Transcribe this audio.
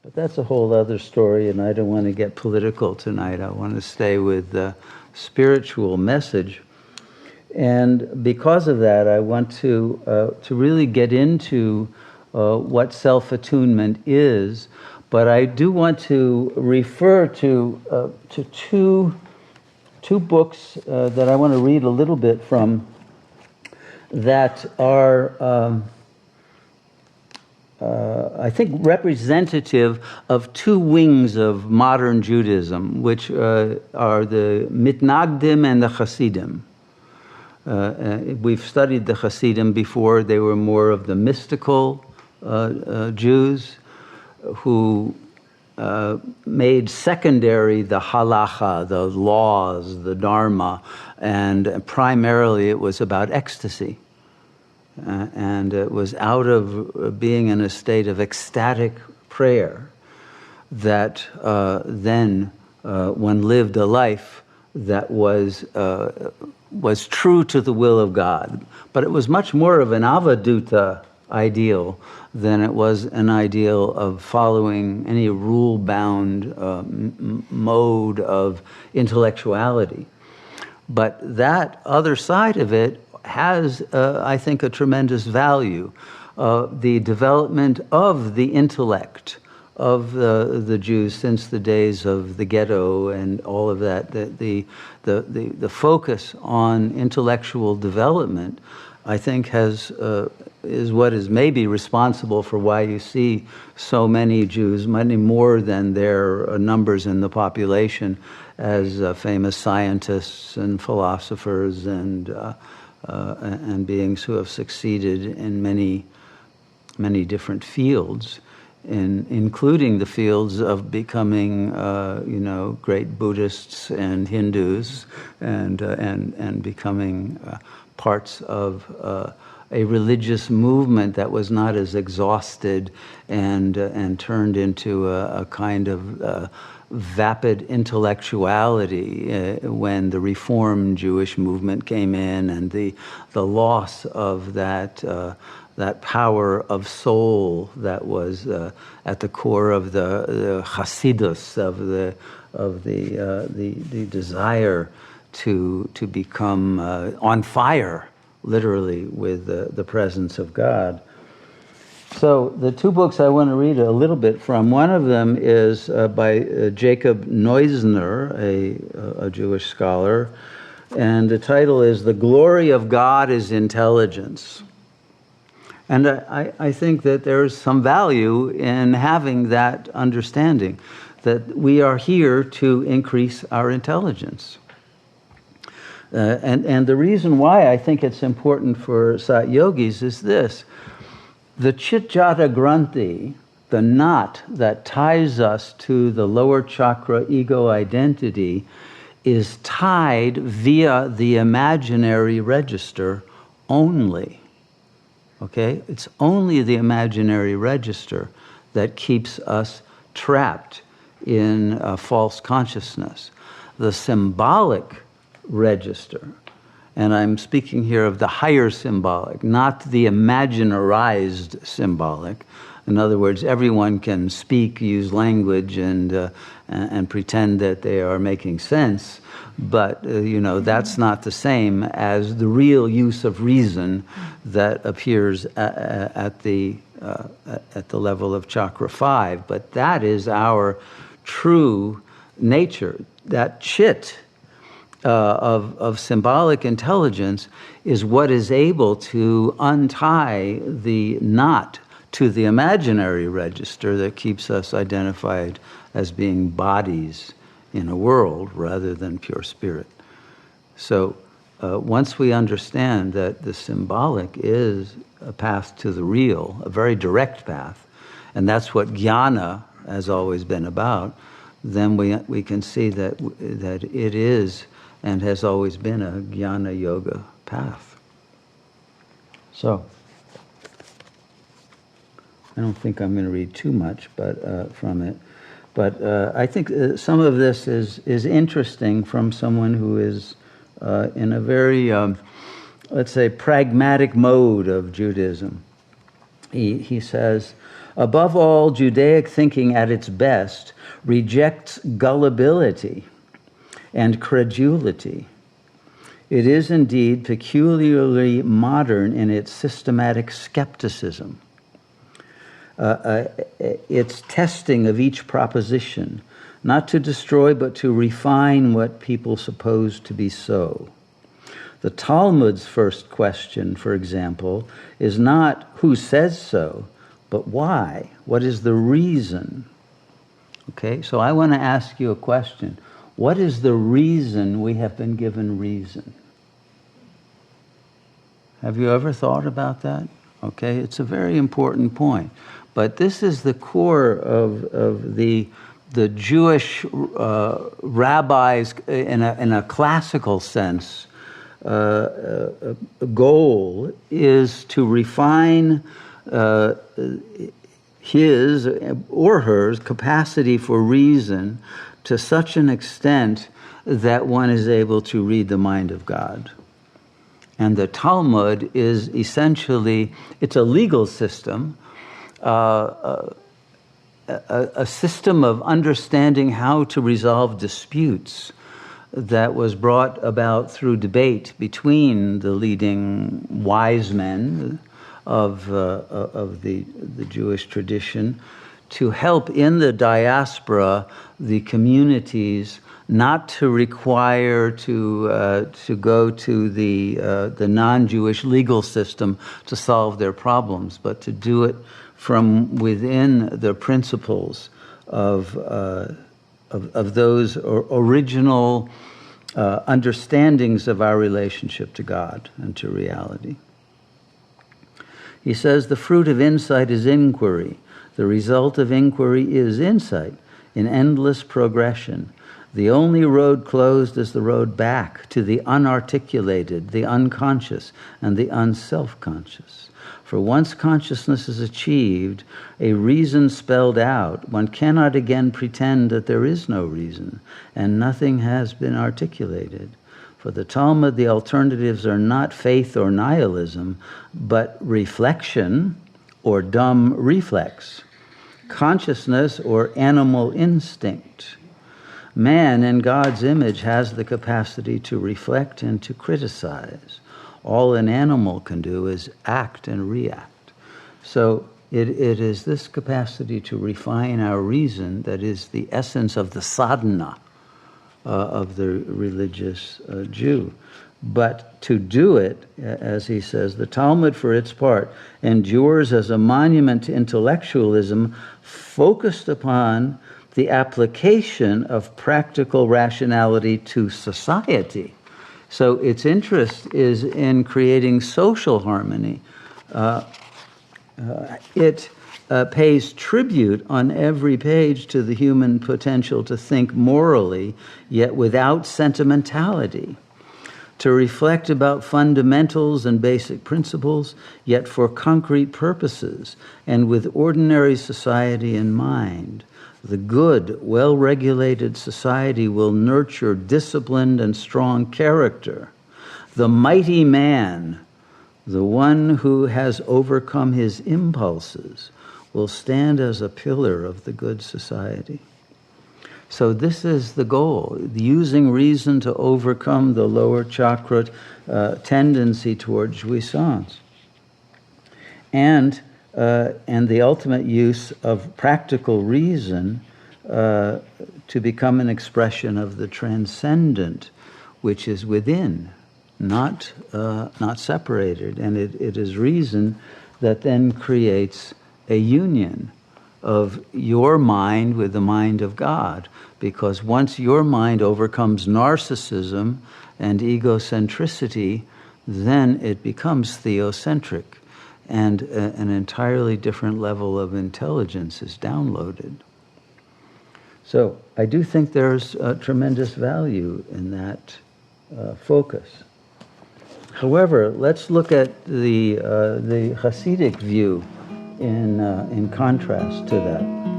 But that's a whole other story, and I don't want to get political tonight. I want to stay with the spiritual message. And because of that, I want to really get into what self-attunement is. But I do want to refer to two books that I want to read a little bit from that are, I think, representative of two wings of modern Judaism, which are the Mitnagdim and the Hasidim. We've studied the Hasidim before. They were more of the mystical Jews who made secondary the halacha, the laws, the dharma, and primarily it was about ecstasy. And it was out of being in a state of ecstatic prayer that then one lived a life that was true to the will of God. But it was much more of an avaduta ideal than it was an ideal of following any rule-bound mode of intellectuality. But that other side of it has, I think, a tremendous value. The development of the intellect of the Jews since the days of the ghetto and all of that, the focus on intellectual development, I think, is what is maybe responsible for why you see so many Jews, many more than their numbers in the population, as famous scientists and philosophers and beings who have succeeded in many different fields, including the fields of becoming, great Buddhists and Hindus, and becoming parts of a religious movement that was not as exhausted and turned into a kind of vapid intellectuality when the Reform Jewish movement came in, and the loss of that power of soul that was at the core of the Hasidus, of the desire to become on fire, literally, with the presence of God. So the two books I want to read a little bit from, one of them is by Jacob Neusner, a Jewish scholar, and the title is The Glory of God is Intelligence. And I think that there's some value in having that understanding, that we are here to increase our intelligence. And the reason why I think it's important for Sat Yogis is this. The Chitjata Granthi, the knot that ties us to the lower chakra ego identity, is tied via the imaginary register only. Okay? It's only the imaginary register that keeps us trapped in false consciousness. The symbolic register, and I'm speaking here of the higher symbolic, not the imaginarized symbolic. In other words, everyone can speak, use language, and pretend that they are making sense, but that's not the same as the real use of reason that appears at the level of chakra 5. But that is our true nature. That chit of symbolic intelligence is what is able to untie the knot to the imaginary register that keeps us identified as being bodies in a world rather than pure spirit. So once we understand that the symbolic is a path to the real, a very direct path, and that's what jnana has always been about, then we can see that it is and has always been a jnana yoga path. So, I don't think I'm going to read too much from it, but I think some of this is interesting from someone who is in a very, let's say, pragmatic mode of Judaism. He says, Above all, Judaic thinking at its best rejects gullibility and credulity. It is indeed peculiarly modern in its systematic skepticism. Its testing of each proposition, not to destroy but to refine what people suppose to be so. The Talmud's first question, for example, is not who says so, but why? What is the reason? Okay, so I want to ask you a question. What is the reason we have been given reason? Have you ever thought about that? Okay, it's a very important point. But this is the core of the Jewish rabbis in a classical sense. Goal is to refine his or her capacity for reason to such an extent that one is able to read the mind of God. And the Talmud is essentially, it's a legal system, a system of understanding how to resolve disputes that was brought about through debate between the leading wise men of the Jewish tradition to help in the diaspora the communities not to require to go to the non-Jewish legal system to solve their problems, but to do it from within the principles of those original understandings of our relationship to God and to reality. He says the fruit of insight is inquiry. The result of inquiry is insight in endless progression. The only road closed is the road back to the unarticulated, the unconscious, and the unself-conscious. For once consciousness is achieved, a reason spelled out, one cannot again pretend that there is no reason, and nothing has been articulated. For the Talmud, the alternatives are not faith or nihilism, but reflection or dumb reflex, consciousness or animal instinct. Man, in God's image, has the capacity to reflect and to criticize. All an animal can do is act and react. So it is this capacity to refine our reason that is the essence of the sadhana of the religious Jew. But to do it, as he says, the Talmud, for its part, endures as a monument to intellectualism focused upon the application of practical rationality to society. So its interest is in creating social harmony. It pays tribute on every page to the human potential to think morally, yet without sentimentality, to reflect about fundamentals and basic principles, yet for concrete purposes and with ordinary society in mind. The good, well-regulated society will nurture disciplined and strong character. The mighty man, the one who has overcome his impulses, will stand as a pillar of the good society. So this is the goal, using reason to overcome the lower chakra tendency toward jouissance. And the ultimate use of practical reason to become an expression of the transcendent, which is within, not separated. And it is reason that then creates a union of your mind with the mind of God. Because once your mind overcomes narcissism and egocentricity, then it becomes theocentric. And an entirely different level of intelligence is downloaded. So I do think there's tremendous value in that focus. However, let's look at the Hasidic view in contrast to that.